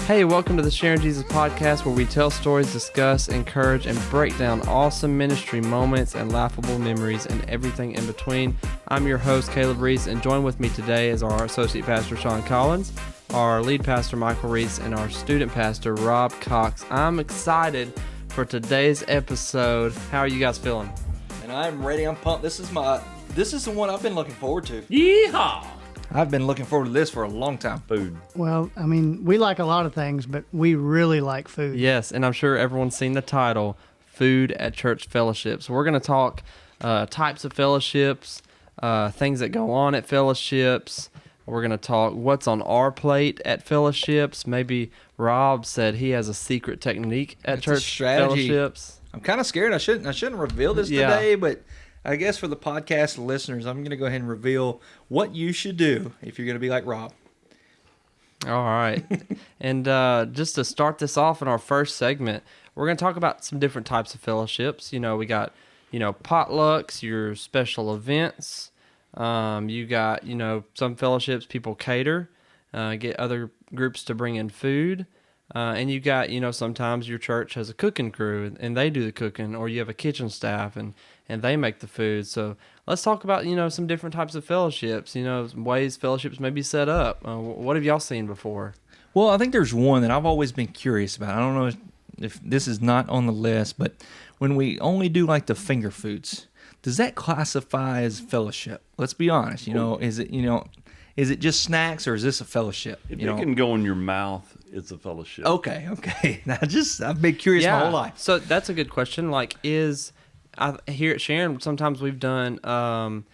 Hey, welcome to the Sharing Jesus podcast, where we tell stories, discuss, encourage, and break down awesome ministry moments and laughable memories and everything in between. I'm your host, Caleb Reese, and join with me today is our associate pastor, Sean Collins, our lead pastor, Michael Reese, and our student pastor, Rob Cox. I'm excited for today's episode. How are you guys feeling? And I'm ready. I'm pumped. This is the one I've been looking forward to. Yeehaw! I've been looking forward to this for a long time. Food. Well, I mean, we like a lot of things, but we really like food. Yes, and I'm sure everyone's seen the title, Food at Church Fellowships. We're going to talk types of fellowships, things that go on at fellowships. We're going to talk what's on our plate at fellowships. Maybe Rob said he has a secret technique at church fellowships. I'm kind of scared. I shouldn't reveal this today, but I guess for the podcast listeners, I'm going to go ahead and reveal what you should do if you're going to be like Rob. All right. And just to start this off in our first segment, we're going to talk about some different types of fellowships. You know, we got, potlucks, your special events. You got, some fellowships people cater, get other groups to bring in food. And you got, sometimes your church has a cooking crew and they do the cooking, or you have a kitchen staff and they make the food. So let's talk about, some different types of fellowships, ways fellowships may be set up. What have y'all seen before? Well, I think there's one that I've always been curious about. I don't know if this is not on the list, but when we only do like the finger foods, does that classify as fellowship? Let's be honest. Is it just snacks, or is this a fellowship? If it can go in your mouth, it's a fellowship. Okay. I've been curious my whole life. So that's a good question. Here at Sharon, sometimes we've done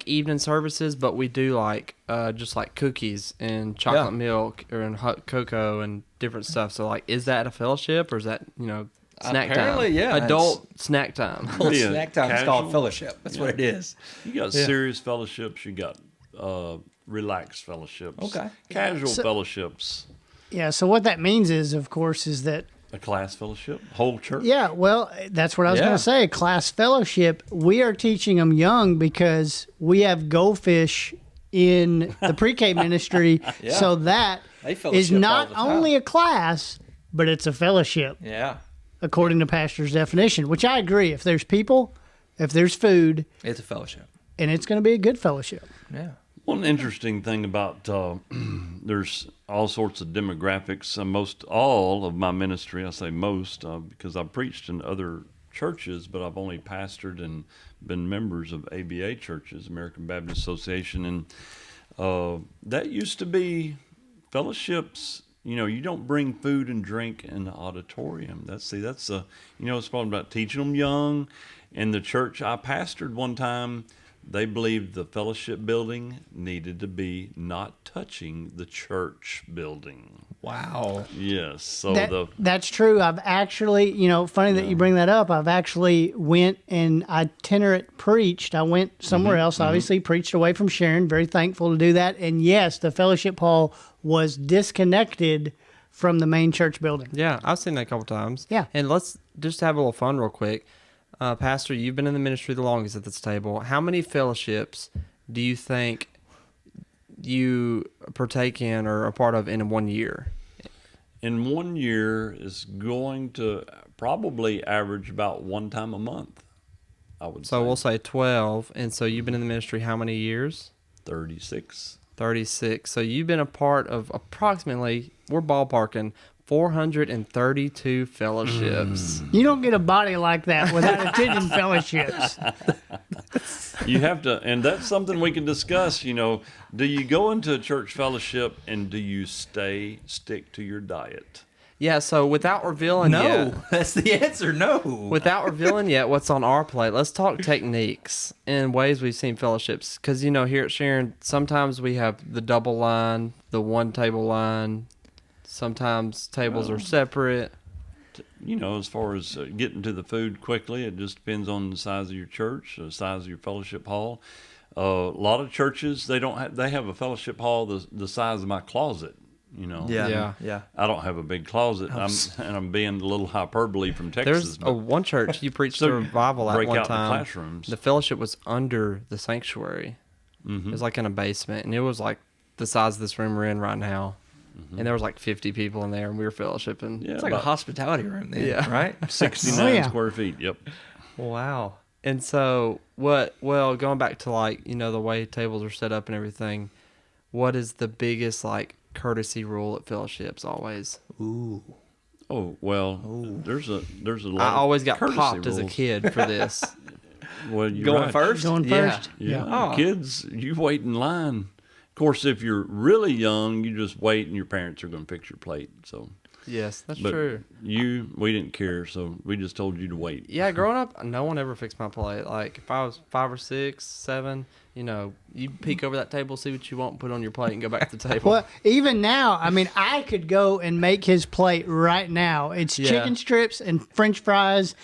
evening services, but we do just like cookies and chocolate milk or hot cocoa and different stuff. So is that a fellowship, or is that snack Apparently, time? yeah, Adult snack time. Snack time is called casual fellowship. That's what it is. You got serious fellowships. You got relaxed fellowships. Okay. Casual fellowships. Yeah, so what that means is that A class fellowship. Whole church. yeah, well, that's what I was going to say. Class fellowship, we are teaching them young because we have goldfish in the pre-K ministry, so that is not only a class, but it's a fellowship. Yeah. According to pastor's definition, which I agree. If there's people, if there's food, It's a fellowship. and it's going to be a good fellowship. Yeah. One interesting thing about there's all sorts of demographics. Most all of my ministry, I say most, because I've preached in other churches, but I've only pastored and been members of ABA churches, American Baptist Association, and that used to be fellowships. You don't bring food and drink in the auditorium. It's probably about teaching them young. In the church I pastored one time, they believed the fellowship building needed to be not touching the church building. Wow. Yes. So that's true. I've actually, funny that you bring that up. I've actually went and itinerant preached. I went somewhere else, obviously preached away from Sharon. Very thankful to do that. And yes, the fellowship hall was disconnected from the main church building. Yeah, I've seen that a couple times. Yeah. And let's just have a little fun real quick. Pastor, you've been in the ministry the longest at this table. How many fellowships do you think you partake in or are part of in 1 year? in 1 year is going to probably average about one time a month, I would say. So we'll say 12. And so you've been in the ministry how many years? 36. 36. So you've been a part of approximately, we're ballparking, 432 fellowships. You don't get a body like that without attending fellowships. You have to, and that's something we can discuss. You know, do you go into a church fellowship and do you stick to your diet? Yeah, so without revealing yet, that's the answer, no. without revealing yet what's on our plate, let's talk techniques and ways we've seen fellowships. Because, you know, here at Sharon, sometimes we have the double line, the one table line. Sometimes tables are separate. You know, as far as getting to the food quickly, it just depends on the size of your church, the size of your fellowship hall. A lot of churches, they have a fellowship hall the size of my closet. You know, Yeah. I don't have a big closet, I'm being a little hyperbole from Texas. There's one church you preached a revival at break one out time. the classrooms. The fellowship was under the sanctuary. It was like in a basement, and it was like the size of this room we're in right now. and there was like 50 people in there, and we were fellowshipping. Yeah, It's like a hospitality room then, Yeah. right? 69 Oh, yeah. square feet. Yep. Wow. And so well, going back to like, the way tables are set up and everything, what is the biggest like courtesy rule at fellowships always? Ooh. Oh well, there's a lot. I always got courtesy popped as a rules. kid for this. Well, you're Going right. first? Going Yeah. first. Yeah. Oh. Kids, you wait in line. Of course, if you're really young, you just wait, and your parents are going to fix your plate. So, Yes, that's but true. we didn't care, so we just told you to wait. Yeah, growing up, no one ever fixed my plate. Like if I was 5 or 6, 7, you peek over that table, see what you want, put it on your plate, and go back to the table. Well, even now, I mean, I could go and make his plate right now. It's Yeah. chicken strips and French fries.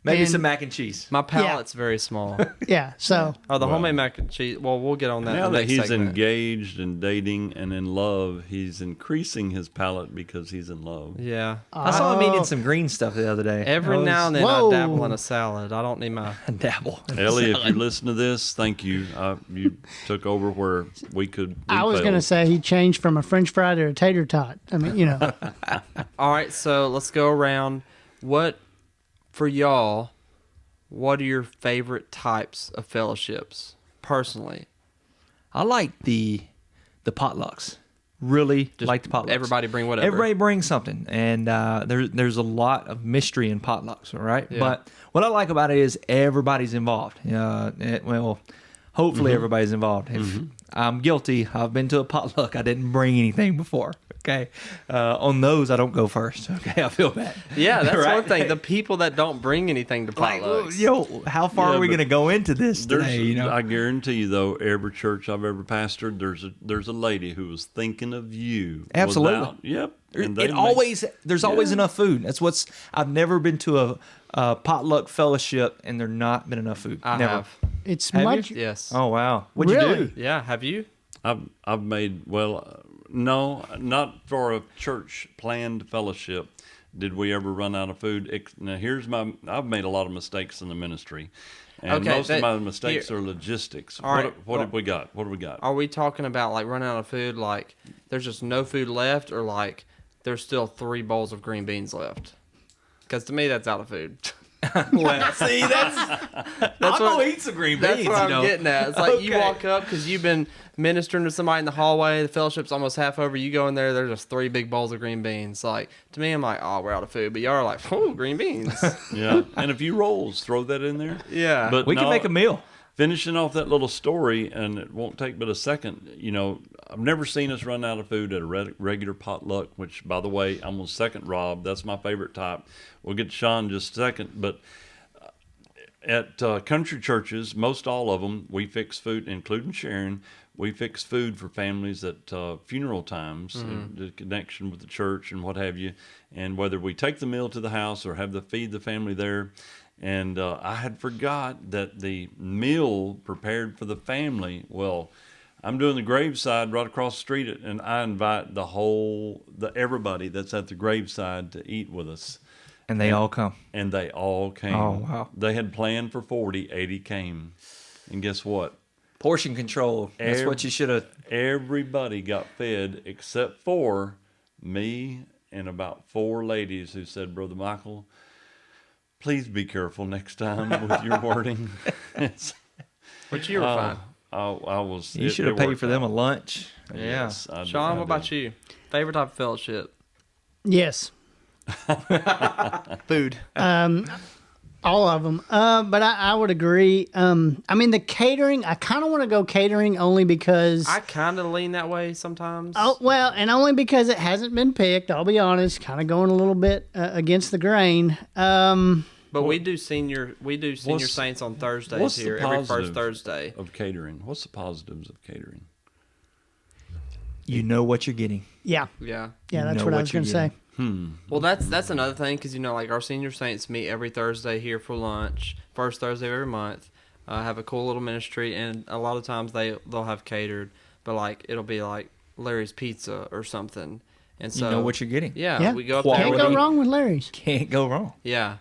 Maybe and- some mac and cheese. My palate's very small. Yeah, so Oh, the Well, homemade mac and cheese. Well, we'll get on that. Now in the that next he's segment. engaged and dating and in love, he's increasing his palate because he's in love. Yeah. I saw him eating Oh. some green stuff the other day. Every I was- now and then Whoa. I dabble in a salad. I don't need my. dabble. Ellie, if you listen to this, thank you. You took over where we could. I was going to say he changed from a French fry to a tater tot. I mean, All right, so let's go around. For y'all, what are your favorite types of fellowships, personally? I like the potlucks. Really Just like the potlucks. everybody bring whatever. Everybody brings something, and there's a lot of mystery in potlucks, all right? Yeah. But what I like about it is everybody's involved. Hopefully everybody's involved. If I'm guilty, I've been to a potluck. I didn't bring anything before. Okay, on those I don't go first. Okay, I feel bad. Yeah, that's Right? one thing. The people that don't bring anything to Like, potlucks. how far Yeah, are we but going to go into this There's, today? I guarantee you, though, every church I've ever pastored, there's a lady who was thinking of you. Absolutely. Yep. And they There's always enough food. I've never been to a potluck fellowship and there not been enough food. I Never. have. it's Have much. you? Yes. Oh wow, what'd you Really? do? Yeah, have you? I've made no, not for a church planned fellowship. Did we ever run out of food? Now I've made a lot of mistakes in the ministry, and Okay, most of my mistakes are logistics. All right, What have we got? What have we got? Are we talking about like running out of food, like there's just no food left, or like there's still 3 bowls of green beans left? Because to me, that's out of food. Well, see, I'll go eat some green beans. That's what I'm getting at. It's like you Okay. walk up because you've been ministering to somebody in the hallway. The fellowship's almost half over. You go in there, there's just 3 big bowls of green beans. Like to me, I'm like, oh, we're out of food. But y'all are like, oh, green beans. Yeah, and a few rolls. Throw that in there. Yeah. But We can no, make a meal. Finishing off that little story, and it won't take but a second. I've never seen us run out of food at a regular potluck, which, by the way, I'm on second Rob. That's my favorite type. We'll get to Sean in just a second. But at country churches, most all of them, we fix food, including Sharon. We fix food for families at funeral times, the connection with the church and what have you. And whether we take the meal to the house or have to feed the family there. And I had forgot that the meal prepared for the family, well, I'm doing the graveside right across the street, and I invite everybody that's at the graveside to eat with us. And they all come. And they all came. Oh, wow. They had planned for 40, 80 came. And guess what? Portion control. That's what you should have. Everybody got fed except for me and about 4 ladies who said, Brother Michael, please be careful next time with your wording. But you were fine. I was. You should have paid for them a lunch. Yes, I Sean, did. what about you? Favorite type of fellowship? Yes, Food. all of them. But I would agree. I mean, the catering, I kind of want to go catering only because. I kind of lean that way sometimes. Oh, well, and only because it hasn't been picked, I'll be honest, kind of going a little bit against the grain. But we do senior what's- saints on Thursdays what's the here every first positive Thursday. of catering? What's the positives of catering? You know what you're getting. Yeah, Yeah. that's know what I what was going to you're say. Well, that's another thing because like our senior saints meet every Thursday here for lunch, first Thursday of every month. Have a cool little ministry, and a lot of times they'll have catered, but like it'll be like Larry's Pizza or something, and so You know what you're getting. Yeah, Yeah. we go up Quality. there. Can't with go the- wrong with Larry's. Can't go wrong. Yeah,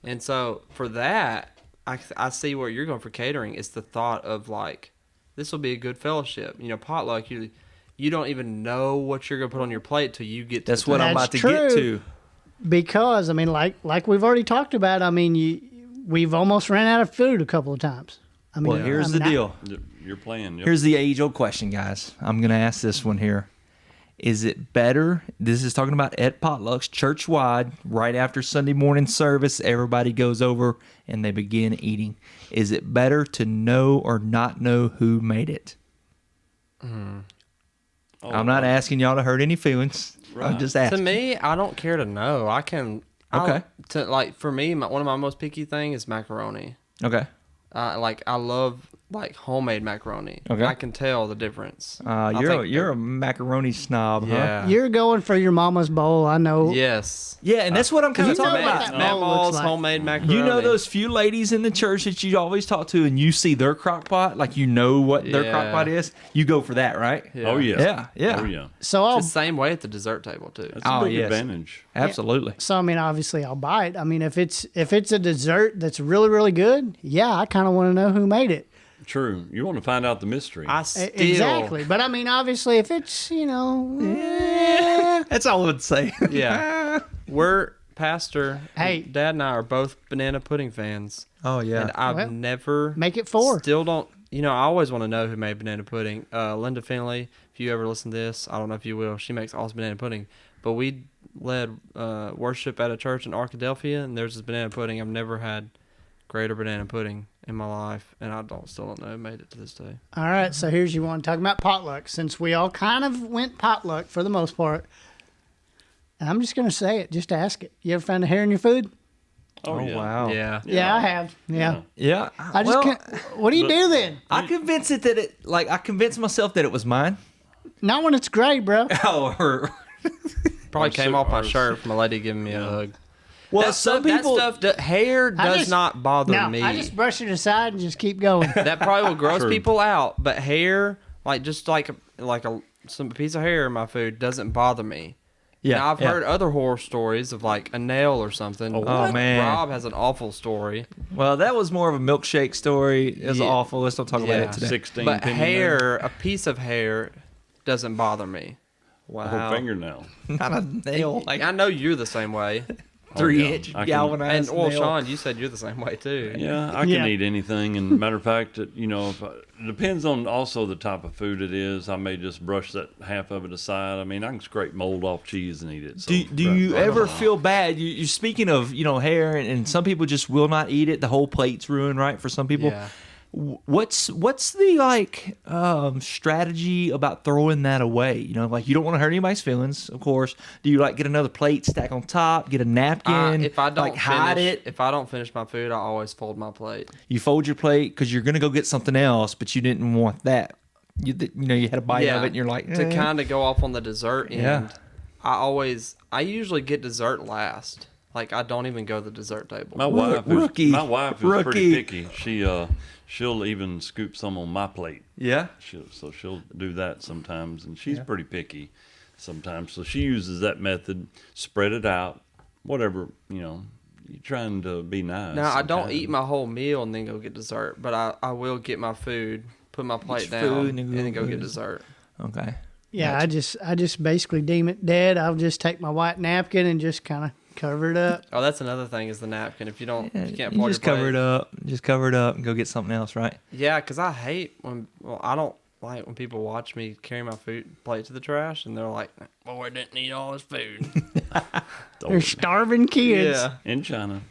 and so for that, I see where you're going for catering. It's the thought of like this will be a good fellowship. Potluck you don't even know what you're gonna put on your plate till you get to That's the what I'm That's about to true. get to. Because I mean, like we've already talked about. I mean, we've almost ran out of food a couple of times. I mean, Well, here's I the mean, deal. You're playing. Yep. Here's the age-old question, guys. I'm going to ask this one here. Is it better? This is talking about at potlucks, church-wide, right after Sunday morning service, everybody goes over and they begin eating. Is it better to know or not know who made it? Oh, I'm not asking y'all to hurt any feelings. I'm Right. just To asking. me, I don't care to know. I can. Okay. Like for me, one of my most picky thing is macaroni. Okay. I love like homemade macaroni. Okay. I can tell the difference. I think You're a macaroni snob, huh? yeah. You're going for your mama's bowl. I know. Yes. Yeah, and that's what I'm kind You of know talking what about. that Matt bowl Ball's looks like. homemade macaroni. You know those few ladies in the church that you always talk to, and you see their crock pot, like you know what their crock Yeah. pot is. You go for that, right? Yeah. Oh yeah. Yeah, yeah. Oh yeah. So It's I'll. the same way at the dessert table too. That's a Oh, big yes. advantage. Absolutely. So I mean, obviously, I'll buy it. I mean, if it's a dessert that's really really good, yeah, I kind of want to know who made it. True. You want to find out the mystery. I still Exactly. But I mean, obviously, if it's That's all I would say. Yeah. We're pastor. Hey. Dad and I are both banana pudding fans. Oh yeah. And I've Well, never make it 4. Still don't. You know, I always want to know who made banana pudding. Linda Finley, if you ever listen to this, I don't know if you will. She makes awesome banana pudding. But we led worship at a church in Arkadelphia, and there's this banana pudding. I've never had greater banana pudding in my life, and I still don't know who made it to this day. All right. So here's you want to talk about potluck, since we all kind of went potluck for the most part. And I'm just gonna say it, just ask it. You ever found a hair in your food? oh yeah. wow. Yeah. Yeah, I have. Yeah. Yeah. I just can't. What do you do then? I convinced it that I convinced myself that it was mine. Not when it's gray, bro. Oh, Probably Our came su- off my our- shirt from a lady giving me a hug. well, That some stuff, people. that stuff, hair I does just- not bother No, me. I just brush it aside and just keep going. That probably will gross True. people out, but hair, like just like some piece of hair in my food, doesn't bother me. Yeah, Now, I've yeah. heard other horror stories of like a nail or something. Oh, man. Rob has an awful story. Well, that was more of a milkshake story. It was Yeah. awful. Let's not talk about Yeah. it today. 16 But pin in hair, a piece of hair, doesn't bother me. there. A whole fingernail. Not a nail, like I know you're the same way. 3-inch I can- galvanized And well, nail. Sean, you said you're the same way too. Yeah, I can Yeah. eat anything. And matter of fact, it depends on also the type of food it is. I may just brush that half of it aside. I mean, I can scrape mold off cheese and eat it. So Do you right ever on. feel bad? You're speaking of hair, and some people just will not eat it. The whole plate's ruined, right? For some people. Yeah. What's the strategy about throwing that away? Like you don't want to hurt anybody's feelings, of course. Do you get another plate, stack on top, get a napkin, If I don't hide finish, it? if I don't finish my food, I always fold my plate. You fold your plate because you're gonna go get something else, but you didn't want that. You had a bite of it, and you're like, to kind of go off on the dessert end. Yeah. I usually get dessert last. Like I don't even go to the dessert table. My wife Rookie. is Rookie. pretty picky. She'll even scoop some on my plate. yeah. She'll do that sometimes, and she's pretty picky sometimes. So she uses that method, spread it out, whatever, you're trying to be nice. Now I don't sometimes. eat my whole meal and then go get dessert, but I will get my food, put my plate your down, food and then go get dessert. Okay. Yeah, I just basically deem it dead. I'll just take my white napkin and just kind of cover it up. Oh, that's another thing is the napkin. If you don't, if you can't You fold just your cover plate. it up. Just cover it up and go get something else, right? Yeah, because I hate I don't like when people watch me carry my food plate to the trash and they're like, "Boy, didn't eat all his food." They're starving kids. In China.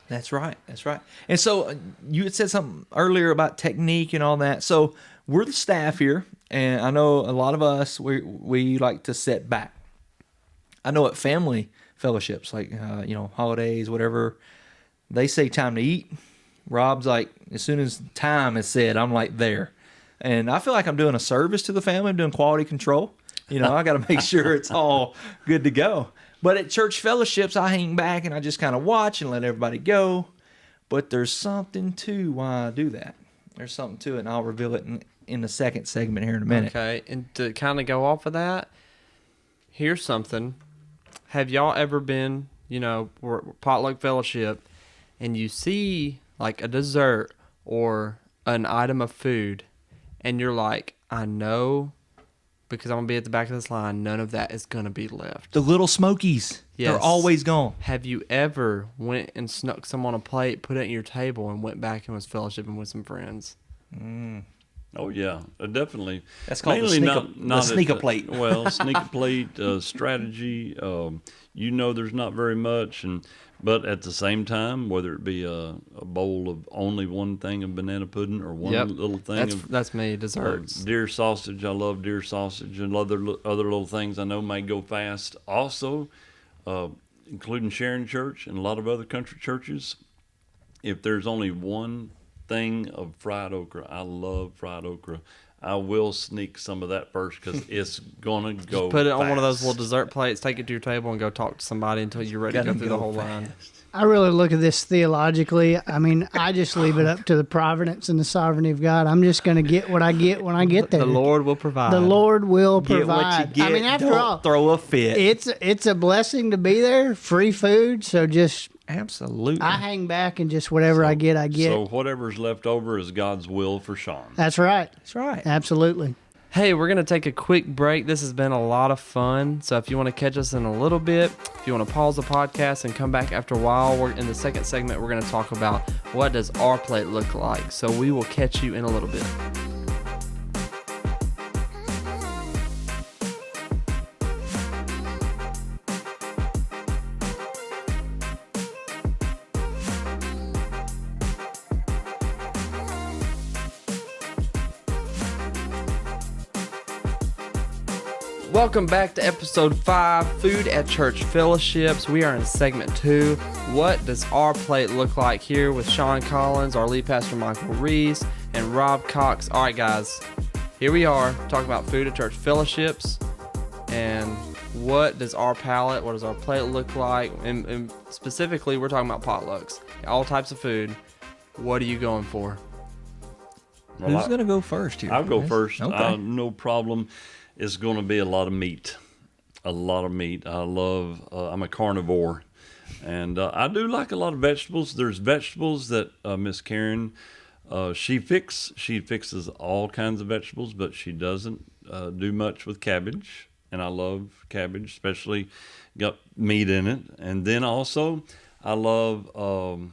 That's right. That's right. And so you had said something earlier about technique and all that. So we're the staff here, and I know a lot of us we like to sit back. I know at family fellowships like holidays, whatever, they say time to eat. Rob's like, as soon as time is said, I'm like there, and I feel like I'm doing a service to the family. I'm doing quality control. I got to make sure it's all good to go. But at church fellowships, I hang back and I just kind of watch and let everybody go. But there's something to why I do that. There's something to it, and I'll reveal it in the second segment here in a minute. Okay, and to kind of go off of that, here's something. Have y'all ever been, we're potluck fellowship, and you see like a dessert or an item of food, and you're like, I know because I'm going to be at the back of this line, none of that is going to be left. The little Smokies. Yes. They're always gone. Have you ever went and snuck some on a plate, put it at your table, and went back and was fellowshipping with some friends? Oh yeah, definitely. That's called Mainly the sneak a plate. Well, sneak a plate strategy. There's not very much, but at the same time, whether it be a bowl of only one thing of banana pudding or one little thing that's me, desserts. Deer sausage. I love deer sausage and other little things I know may go fast. Also, including Sharon Church and a lot of other country churches, if there's only one thing of fried okra, I love fried okra, I will sneak some of that first because it's gonna go. Just put it on one of those fast. little dessert plates, take it to your table, and go talk to somebody until you're ready to go through the whole line. I really look at this theologically. I mean, I just leave it up to the providence and the sovereignty of God. I'm just going to get what I get when I get there. The Lord will provide. The Lord will Get provide. what you get. I mean, after Don't all, throw a fit. it's a blessing to be there. Free food, so just Absolutely. I hang back and just whatever I get, I get. So whatever's left over is God's will for Sean. That's right. That's right. Absolutely. Hey, we're going to take a quick break. This has been a lot of fun. So if you want to catch us in a little bit, if you want to pause the podcast and come back after a while, we're in the second segment, we're going to talk about what does our plate look like. So we will catch you in a little bit. Welcome back to episode 5, Food at Church Fellowships. We are in segment 2. What does our plate look like here with Sean Collins, our lead pastor Michael Reese, and Rob Cox. All right, guys, here we are talking about Food at Church Fellowships. And what does our palate, what does our plate look like? And specifically, we're talking about potlucks. All types of food. What are you going for? Who's going to go first here? I'll go first. Okay. No problem. It's going to be a lot of meat. A lot of meat. I'm a carnivore. And I do like a lot of vegetables. There's vegetables that Miss Karen, she fixes all kinds of vegetables, but she doesn't do much with cabbage. And I love cabbage, especially got meat in it. And then also, I love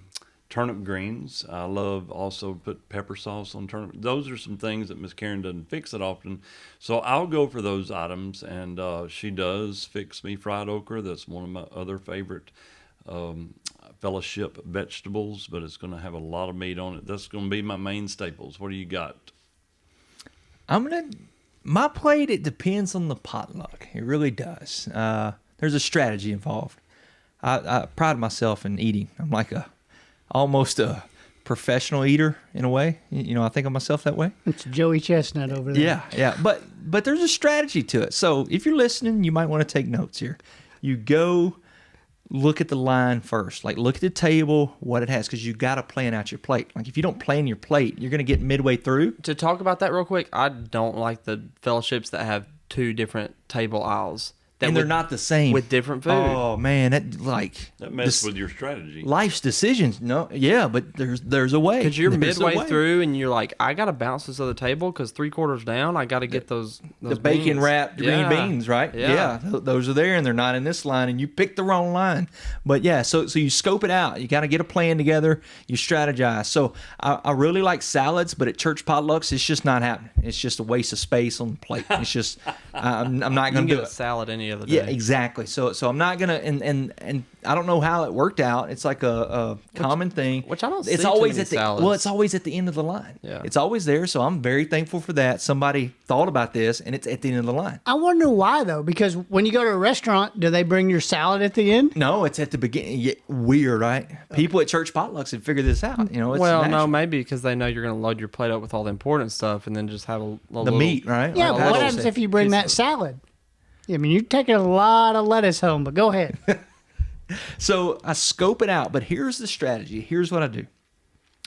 turnip greens. I love also put pepper sauce on turnip. Those are some things that Miss Karen doesn't fix it often. So I'll go for those items. And she does fix me fried okra. That's one of my other favorite fellowship vegetables, but it's going to have a lot of meat on it. That's going to be my main staples. What do you got? My plate, it depends on the potluck. It really does. There's a strategy involved. I pride myself in eating. I'm like almost a professional eater in a way. I think of myself that way. It's Joey Chestnut over there. Yeah. But there's a strategy to it. So if you're listening, you might want to take notes here. You go look at the line first. Like, look at the table, what it has, because you got to plan out your plate. Like, if you don't plan your plate, you're going to get midway through. To talk about that real quick, I don't like the fellowships that have 2 different table aisles. And they're not the same. With different food. Oh, man. That messes with your strategy. Life's decisions. No, yeah, but there's a way. Because you're There's a midway way. through and you're like, I got to bounce this other table because 3/4 down, I got to get those The bacon beans. wrapped green beans, right? Yeah. Those are there, and they're not in this line, and you picked the wrong line. But yeah, so you scope it out. You got to get a plan together. You strategize. So I really like salads, but at church potlucks, it's just not happening. It's just a waste of space on the plate. It's just I'm not You can going to get do a it. salad any other day. Yeah, exactly. So I'm not gonna and I don't know how it worked out. It's like a common thing. which I don't see It's too always many at the salads. it's always at the end of the line. Yeah. It's always there. So I'm very thankful for that. Somebody thought about this, and it's at the end of the line. I wonder why, though, because when you go to a restaurant, do they bring your salad at the end? No, it's at the beginning. Yeah, weird, right? People at church potlucks have figured this out. It's Well, no, natural. maybe because they know you're going to load your plate up with all the important stuff and then just have a the little meat, right? Yeah, Like but what Pastor happens said. if you bring that salad? I mean, you're taking a lot of lettuce home, but go ahead. So I scope it out, but here's the strategy. Here's what I do,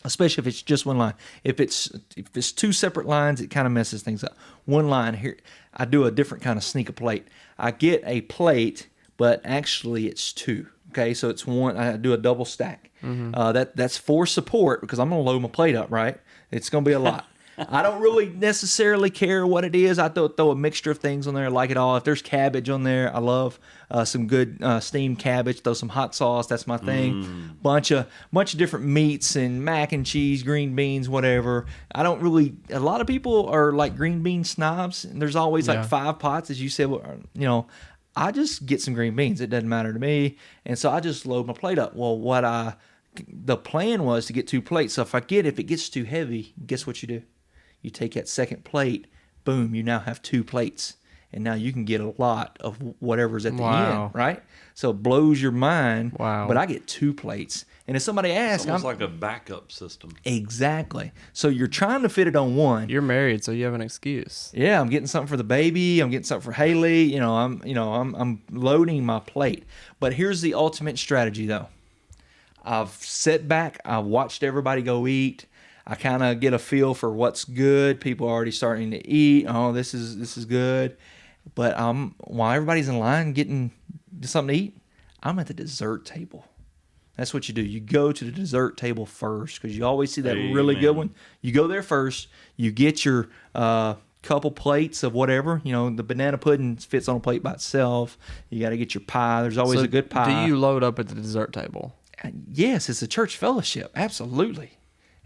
especially if it's just one line. If it's 2 separate lines, it kind of messes things up. One line here, I do a different kind of sneak a plate. I get a plate, but actually it's 2. Okay, so it's one. I do a double stack. That's for support because I'm gonna load my plate up. Right, it's gonna be a lot. I don't really necessarily care what it is. I throw a mixture of things on there. I like it all. If there's cabbage on there, I love some good steamed cabbage. Throw some hot sauce. That's my thing. Bunch of different meats and mac and cheese, green beans, whatever. I don't really. A lot of people are like green bean snobs, and there's always like 5 pots, as you said. I just get some green beans. It doesn't matter to me, and so I just load my plate up. Well, the plan was to get 2 plates. So if it gets too heavy, guess what you do? You take that second plate, boom, you now have 2 plates. And now you can get a lot of whatever's at the end, right? So it blows your mind. Wow. But I get 2 plates. And if somebody asks... It's almost like a backup system. Exactly. So you're trying to fit it on one. You're married, so you have an excuse. Yeah, I'm getting something for the baby. I'm getting something for Haley. I'm loading my plate. But here's the ultimate strategy, though. I've sat back. I've watched everybody go eat. I kind of get a feel for what's good. People are already starting to eat. Oh, this is good. But while everybody's in line getting something to eat, I'm at the dessert table. That's what you do. You go to the dessert table first because you always see that really good one. You go there first. You get your couple plates of whatever. The banana pudding fits on a plate by itself. You got to get your pie. There's always a good pie. Do you load up at the dessert table? Yes, it's a church fellowship. Absolutely.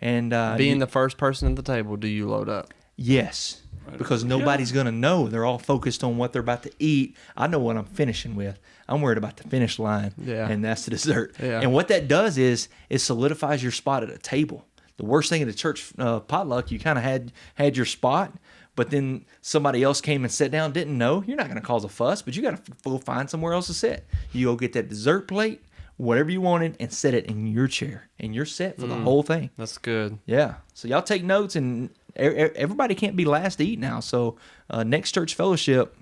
And being the first person at the table, do you load up? Yes, because nobody's going to know. They're all focused on what they're about to eat. I know what I'm finishing with. I'm worried about the finish line, and that's the dessert. Yeah. And what that does is it solidifies your spot at a table. The worst thing at a church potluck, you kind of had your spot, but then somebody else came and sat down, didn't know. You're not going to cause a fuss, but you got to go find somewhere else to sit. You go get that dessert plate, whatever you wanted, and set it in your chair, and you're set for the whole thing. That's good. Yeah. So y'all take notes, and everybody can't be last to eat now. So next church fellowship,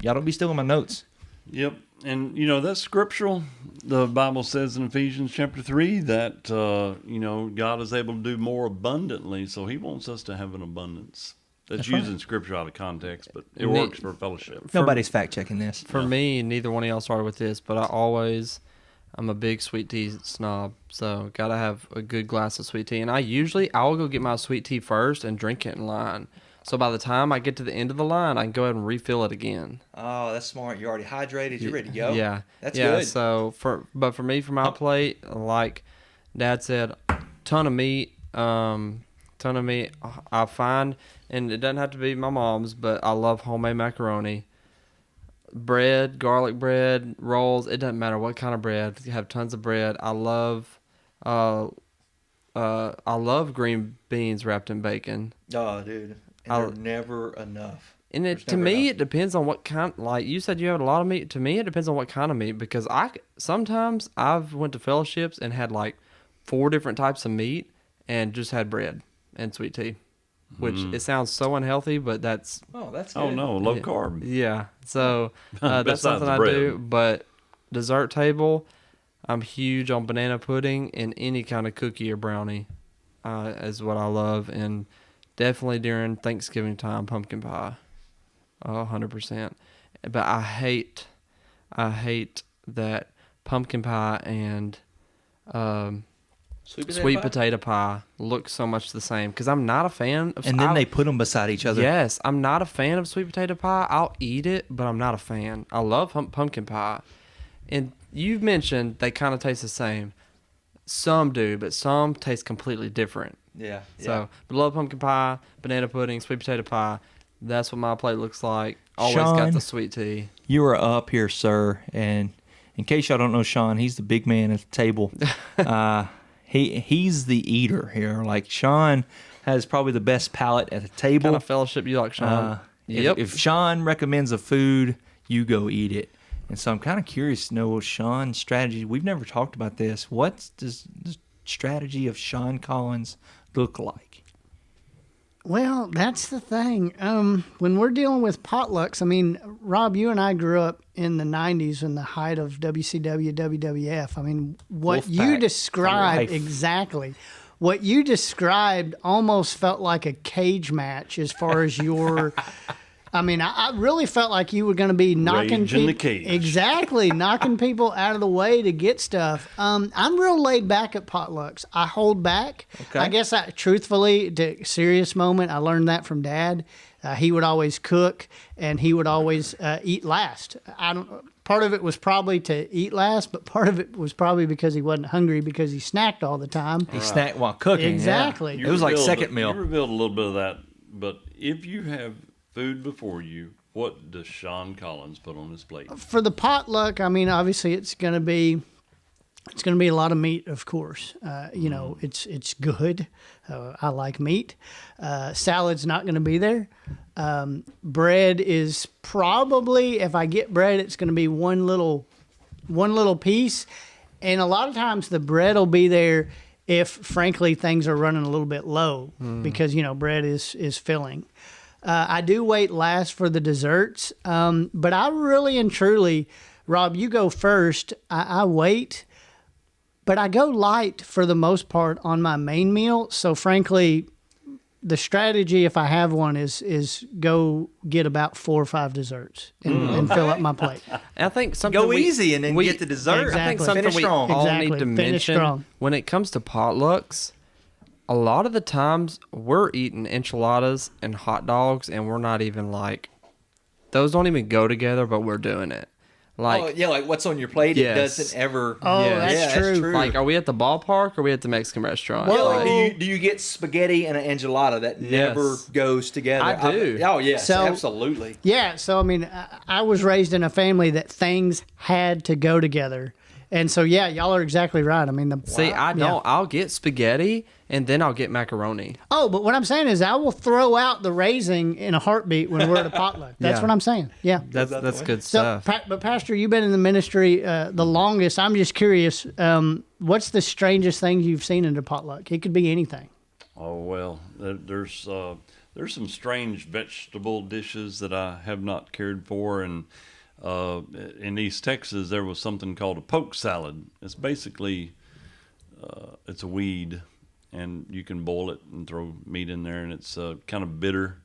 y'all don't be stealing my notes. Yep. And, that's scriptural. The Bible says in Ephesians chapter 3 that, God is able to do more abundantly. So he wants us to have an abundance. That's using scripture out of context, but it works for fellowship. Nobody's fact-checking this. For me, neither one of y'all started with this, but I'm a big sweet tea snob, so gotta have a good glass of sweet tea. And I'll go get my sweet tea first and drink it in line. So by the time I get to the end of the line, I can go ahead and refill it again. Oh, that's smart. You're already hydrated. You're ready to go. Yeah, that's good. So for me, for my plate, like Dad said, ton of meat. I find, and it doesn't have to be my mom's, but I love homemade macaroni. Bread, garlic bread, rolls, it doesn't matter what kind of bread. You have tons of bread. I love green beans wrapped in bacon. Oh, dude. And they're never enough. And it depends on what kind, like you said you have a lot of meat. To me, it depends on what kind of meat, because sometimes I've went to fellowships and had like 4 different types of meat and just had bread and sweet tea. Which it sounds so unhealthy, but that's... Oh, that's good. Oh, no, low carb. Yeah, so that's something I do. But dessert table, I'm huge on banana pudding, and any kind of cookie or brownie is what I love. And definitely during Thanksgiving time, pumpkin pie. 100%. But I hate that pumpkin pie and... Sweet potato pie looks so much the same, because I'm not a fan of... And then they put them beside each other. Yes, I'm not a fan of sweet potato pie. I'll eat it, but I'm not a fan. I love pumpkin pie. And you've mentioned they kind of taste the same. Some do, but some taste completely different. Yeah. So, but love pumpkin pie, banana pudding, sweet potato pie. That's what my plate looks like. Always Sean, got the sweet tea. You are up here, sir. And in case y'all don't know Sean, he's the big man at the table. He's the eater here. Like, Sean has probably the best palate at the table. What kind of fellowship you like, Sean? Yep. If Sean recommends a food, you go eat it. And so I'm kind of curious to know Sean's strategy. We've never talked about this. What does the strategy of Sean Collins look like? Well, that's the thing. When we're dealing with potlucks, I mean, Rob, you and I grew up in the 90s in the height of WCW, WWF. I mean, what Wolfpack you described, exactly. What you described almost felt like a cage match as far as your I mean, I really felt like you were going to be knocking Rage in the cage. Exactly, knocking people out of the way to get stuff. I'm real laid back at potlucks. I hold back. Okay. I guess truthfully, the serious moment, I learned that from Dad. He would always cook, and he would always eat last. Part of it was probably to eat last, but part of it was probably because he wasn't hungry because he snacked all the time. He snacked while cooking. Exactly. Yeah. It was like revealed- second meal. You revealed a little bit of that, but if you have food before you, what does Sean Collins put on his plate? For the potluck, I mean, obviously it's going to be a lot of meat, of course. You know, it's good. I like meat. Salad's not going to be there. Bread is probably, if I get bread, it's going to be one little piece. And a lot of times the bread will be there if, frankly, things are running a little bit low because, you know, bread is filling. I do wait last for the desserts, but I really and truly, Rob, you go first. I wait, but I go light for the most part on my main meal. So frankly, the strategy, if I have one, is go get about 4 or 5 desserts and fill up my plate. And I think something Go easy and then get the dessert. Exactly. I think something Finish we strong. all Exactly. need to Finish mention strong. when it comes to potlucks, a lot of the times we're eating enchiladas and hot dogs, and we're not even like, those don't even go together, but we're doing it. Like, like what's on your plate? Yes. It doesn't ever. Oh, Yes. that's true. like, are we at the ballpark or are we at the Mexican restaurant? Yeah, like, Like, do you get spaghetti and an enchilada that never Yes. goes together? I do. Oh yes, So- absolutely. Yeah, so I mean, I was raised in a family that things had to go together. And so, yeah, y'all are exactly right. I mean, see, I don't. Yeah. I'll get spaghetti and then I'll get macaroni. Oh, but what I'm saying is I will throw out the raising in a heartbeat when we're at a potluck. That's Yeah. what I'm saying. Yeah. That's that the way? good So, stuff. but Pastor, you've been in the ministry the longest. I'm just curious, what's the strangest thing you've seen in a potluck? It could be anything. Oh well, there's some strange vegetable dishes that I have not cared for, and in East Texas there was something called a poke salad. It's basically it's a weed, and you can boil it and throw meat in there, and it's kind of bitter.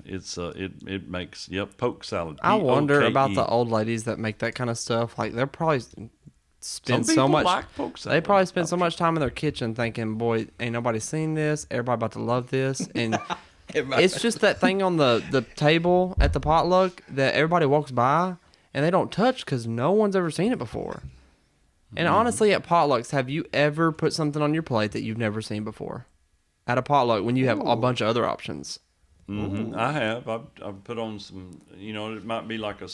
It makes poke salad. I wonder about Poke. the old ladies that make that kind of stuff. Like, they're probably spend Some so people much. like poke salad. They probably spend so much time in their kitchen thinking, "Boy, ain't nobody seen this. Everybody about to love this." And it's just that thing on the table at the potluck that everybody walks by and they don't touch because no one's ever seen it before. And honestly, at potlucks, have you ever put something on your plate that you've never seen before? At a potluck, when you have a bunch of other options. I have. I've put on some. You know, it might be like a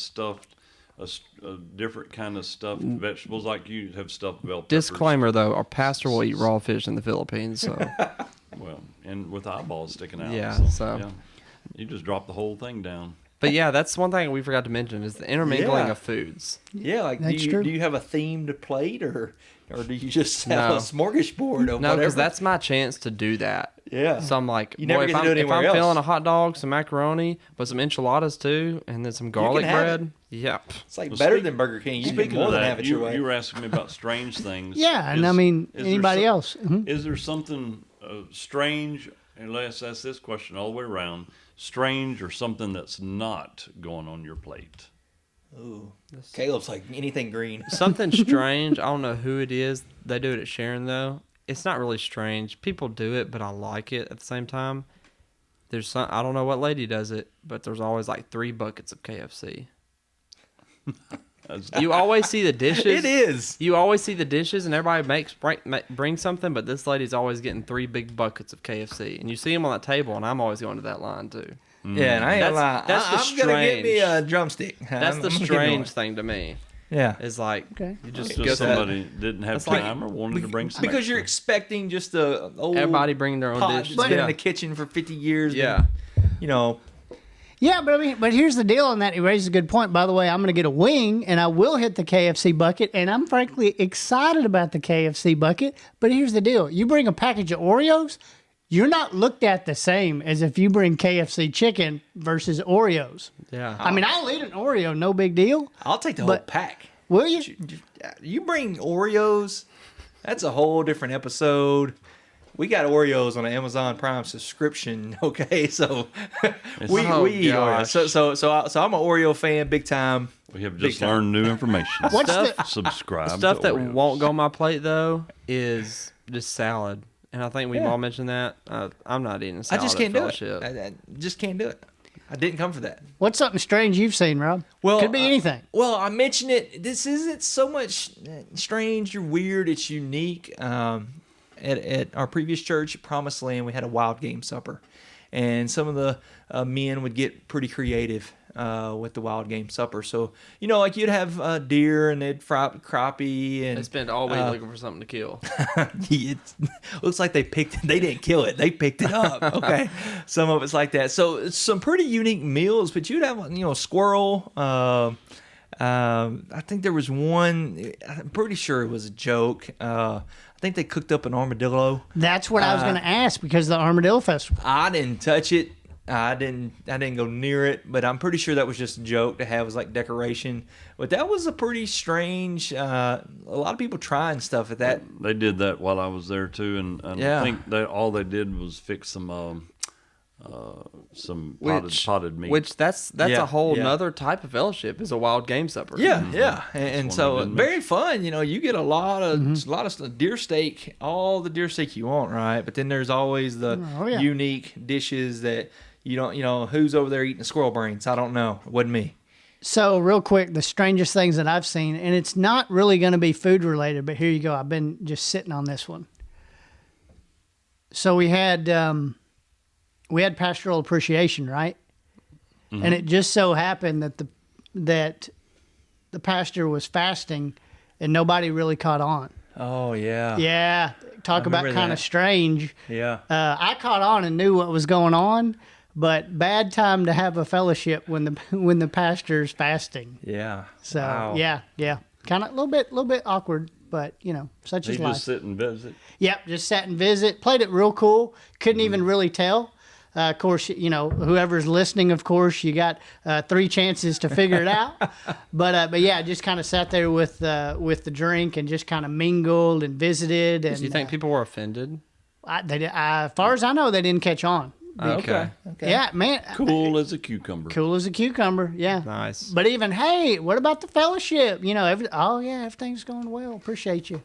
different kind of stuffed vegetables, like you have stuffed bell peppers. Disclaimer though, our pastor will eat raw fish in the Philippines, so Well, and with eyeballs sticking out. Yeah, so- yeah, you just drop the whole thing down. but yeah, that's one thing we forgot to mention is the intermingling Yeah. of foods. Yeah, like That's do true. you have a themed plate or do you just have No. a smorgasbord of No, whatever? because that's my chance to do that. Yeah. So I'm like, You never boy, get if to do it I'm anywhere else. feeling a hot dog, some macaroni, but some enchiladas too, and then some garlic have bread. Yeah. It's like Well, better speak- than Burger King. You can Speaking more of than that, have it your way. you were asking me about strange things. Yeah, and I mean, is there anybody else. Mhm. Is there something strange? And let's ask this question all the way around: strange or something that's not going on your plate? Ooh. Caleb's like anything green. Something strange. I don't know who it is. They do it at Sharon though. It's not really strange. People do it, but I like it at the same time. There's some. I don't know what lady does it, but there's always like 3 buckets of KFC. You always see the dishes. It is. You always see the dishes, and everybody brings something, but this lady's always getting 3 big buckets of KFC, and you see them on that table, and I'm always going to that line too. Yeah, and I ain't gonna lie. That's the I'm gonna get me strange. a drumstick. That's the strange thing to me. Yeah. Is like Okay. you just Just go through that. somebody didn't have That's like- time or wanted to bring some. Because you're extra. expecting just a old Everybody bringing their own pot dishes. that's been Yeah. in the kitchen for 50 years. Yeah. You know, Yeah, but I mean, but here's the deal on that. He raises a good point. By the way, I'm going to get a wing, and I will hit the KFC bucket, and I'm frankly excited about the KFC bucket. But here's the deal: you bring a package of Oreos, you're not looked at the same as if you bring KFC chicken versus Oreos. Yeah. I mean, I'll eat an Oreo, no big deal. I'll take the whole But- pack. Will you? You bring Oreos, that's a whole different episode. we got Oreos on an Amazon Prime subscription. Okay, so we Oh, eat Oreos. gosh. So I'm an Oreo fan, big time. We have Big just time. learned new information. What's Stuff- the Subscribe. Stuff to that Oreos. won't go on my plate though is just salad, and I think we've Yeah. all mentioned that. I'm not eating I salad. just at can't do it. Fellowship. I just can't do it. I didn't come for that. what's something strange you've seen, Rob? Well, Could be anything. Well, I mentioned it. This isn't so much strange or weird. It's unique. At our previous church, Promised Land, we had a wild game supper, and some of the men would get pretty creative with the wild game supper. So like you'd have deer, and they'd fry crappie, They and spend all week looking for something to kill. it looks like they didn't kill it, they picked it up. Okay, some of it's like that. So it's some pretty unique meals, but you'd have squirrel. I think there was one. I'm pretty sure it was a joke. I think they cooked up an armadillo. That's what I was going to ask because of the Armadillo Festival. I didn't touch it. I didn't go near it, but I'm pretty sure that was just a joke to have as like decoration. But that was a pretty strange. A lot of people trying stuff at that. They did that while I was there too, and Yeah. I think all they did was fix some potted meat. Which that's Yeah, a whole yeah. nother type of fellowship is a wild game supper. Yeah, yeah, and one so I didn't very fun. You get a lot of deer steak, all the deer steak you want, right? But then there's always the Oh, yeah. unique dishes that you don't. Who's over there eating squirrel brains? I don't know. It wasn't me. So, real quick, the strangest things that I've seen, and it's not really going to be food related, but here you go. I've been just sitting on this one. So we had pastoral appreciation, right? And it just so happened that the pastor was fasting, and nobody really caught on. Oh yeah, Yeah, talk about remember kind of that. strange. yeah. I caught on and knew what was going on, but bad time to have a fellowship when the pastor's fasting. Yeah. So Wow. yeah, kind of a little bit awkward, but such They is life. just sit and visit. Yep, just sat and visit, played it real cool. Couldn't even really tell. Of course, whoever's listening, of course, you got 3 chances to figure it out. But yeah, just kind of sat there with the drink and just kind of mingled and visited. And Do you think people were offended? as far as I know, they didn't catch on. Okay. Okay. Yeah, man, Cool as a cucumber. cool as a cucumber. Yeah, Nice. But even hey, what about the fellowship? Everything's going well. Appreciate you.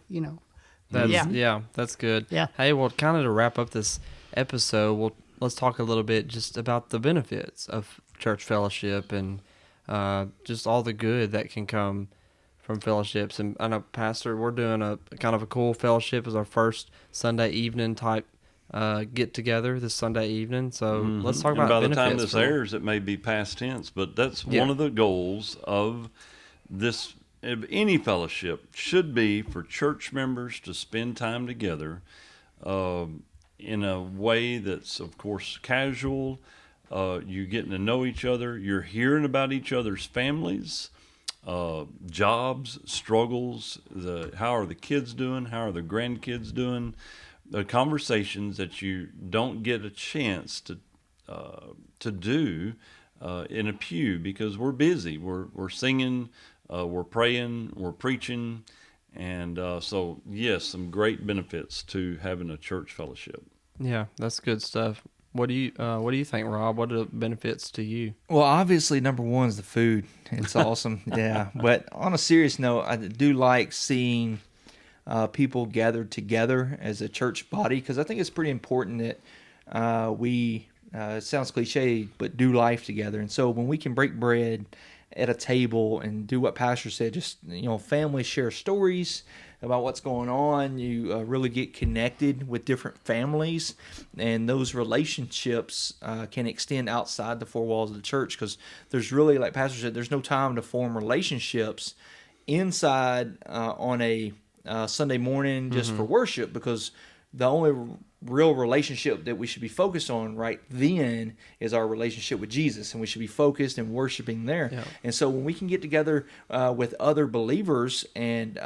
That's, Yeah. yeah, that's good. Yeah. Hey, well, kind of to wrap up this episode, let's talk a little bit just about the benefits of church fellowship and just all the good that can come from fellowships. And I know, Pastor, we're doing a kind of a cool fellowship as our first Sunday evening type get together this Sunday evening. So let's talk And about by the time benefits this for- airs, it may be past tense, but that's Yeah. one of the goals of this. Any fellowship should be for church members to spend time together in a way that's, of course, casual. You're getting to know each other. You're hearing about each other's families, jobs, struggles. How are the kids doing? How are the grandkids doing? The conversations that you don't get a chance to do in a pew because we're busy. We're singing, we're praying, we're preaching, and so yes, some great benefits to having a church fellowship. Yeah, that's good stuff. What do you think, Rob? What are the benefits to you? Well, obviously, number one is the food. It's awesome. Yeah. But on a serious note, I do like seeing people gathered together as a church body because I think it's pretty important that we, it sounds cliche, but do life together. And so when we can break bread at a table and do what Pastor said, just, families share stories about what's going on. You really get connected with different families, and those relationships can extend outside the 4 walls of the church because there's really, like Pastor said, there's no time to form relationships inside on a Sunday morning just for worship because the only real relationship that we should be focused on right then is our relationship with Jesus, and we should be focused and worshiping there. Yeah. And so when we can get together with other believers, and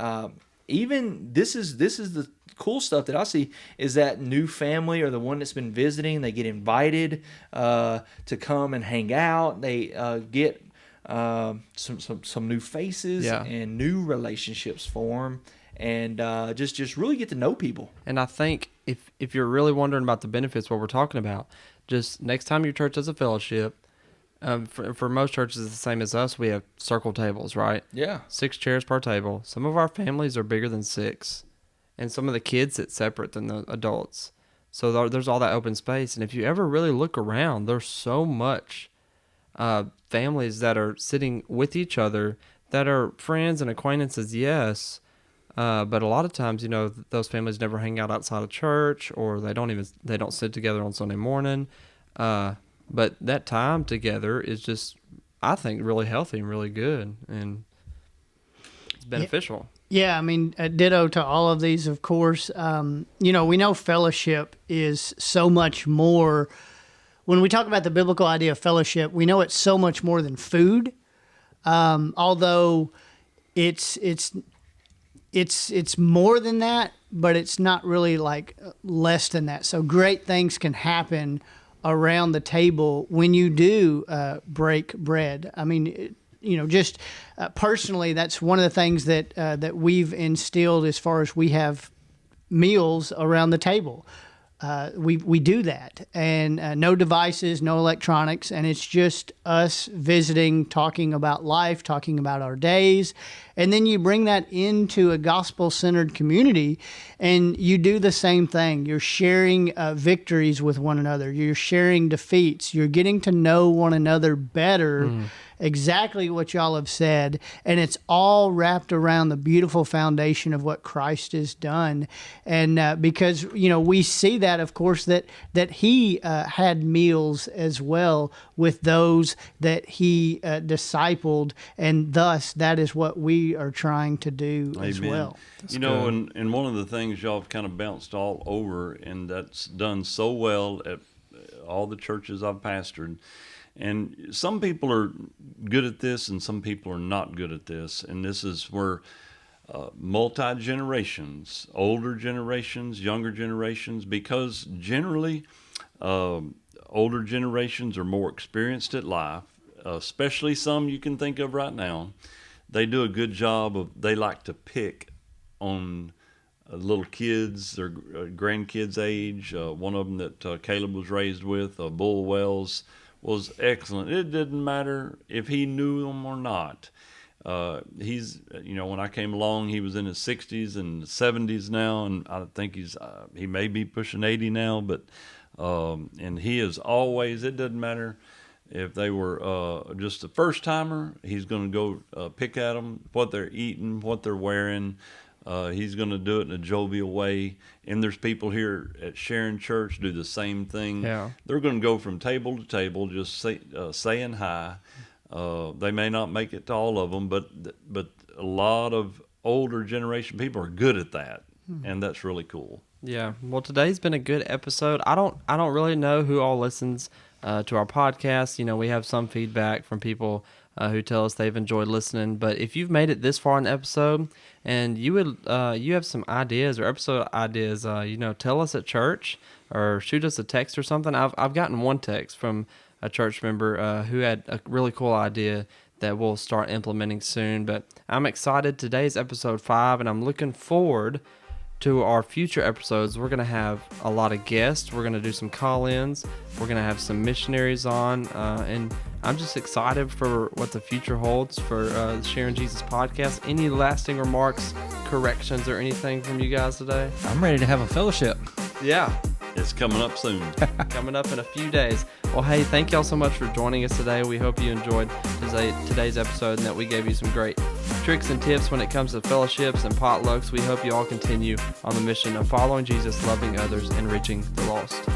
even this is the cool stuff that I see is that new family or the one that's been visiting, they get invited to come and hang out. They get some new faces Yeah. and new relationships form, and just really get to know people. And I think if you're really wondering about the benefits, what we're talking about, just next time your church has a fellowship, for most churches, it's the same as us. We have circle tables, right? Yeah. 6 chairs per table. Some of our families are bigger than 6, and some of the kids sit separate than the adults. So there's all that open space. And if you ever really look around, there's so much families that are sitting with each other that are friends and acquaintances, yes. But a lot of times, those families never hang out outside of church, or they don't sit together on Sunday morning. But that time together is just, I think, really healthy and really good, and it's beneficial. Yeah, I mean, ditto to all of these, of course. We know fellowship is so much more. When we talk about the biblical idea of fellowship, we know it's so much more than food. Although it's more than that, but it's not really like less than that. So great things can happen around the table when you do break bread. I mean, just personally, that's one of the things that we've instilled as far as we have meals around the table. We do that, and no devices, no electronics, and it's just us visiting, talking about life, talking about our days, and then you bring that into a gospel-centered community, and you do the same thing. You're sharing victories with one another. You're sharing defeats. You're getting to know one another better. Exactly what y'all have said, and it's all wrapped around the beautiful foundation of what Christ has done. And because we see that, of course, that he had meals as well with those that he discipled, and thus that is what we are trying to do as well. And one of the things y'all have kind of bounced all over, and that's done so well at all the churches I've pastored. And some people are good at this and some people are not good at this. And this is where multi-generations, older generations, younger generations, because generally older generations are more experienced at life, especially some you can think of right now. They do a good job they like to pick on little kids, their grandkids' age. One of them that Caleb was raised with, Bull Wells, was excellent. It didn't matter if he knew them or not. He's, when I came along, he was in his 60s and 70s now, and I think he may be pushing 80 now, but and he is always, it doesn't matter if they were just a first timer, he's going to go pick at them, what they're eating, what they're wearing. He's going to do it in a jovial way. And there's people here at Sharon Church do the same thing. Yeah. They're going to go from table to table just saying hi. They may not make it to all of them, but a lot of older generation people are good at that. And that's really cool. Yeah. Well, today's been a good episode. I don't really know who all listens to our podcast. We have some feedback from people who tell us they've enjoyed listening. But if you've made it this far in the episode and you have some ideas or episode ideas, tell us at church or shoot us a text or something. I've gotten one text from a church member who had a really cool idea that we'll start implementing soon. But I'm excited. Today's episode 5, and I'm looking forward to our future episodes. We're going to have a lot of guests. We're going to do some call-ins. We're going to have some missionaries on. And I'm just excited for what the future holds for the Sharing Jesus podcast. Any lasting remarks, corrections, or anything from you guys today? I'm ready to have a fellowship. Yeah. It's coming up soon. Coming up in a few days. Well, hey, thank y'all so much for joining us today. We hope you enjoyed today's episode and that we gave you some great tricks and tips when it comes to fellowships and potlucks. We hope you all continue on the mission of following Jesus, loving others, and reaching the lost.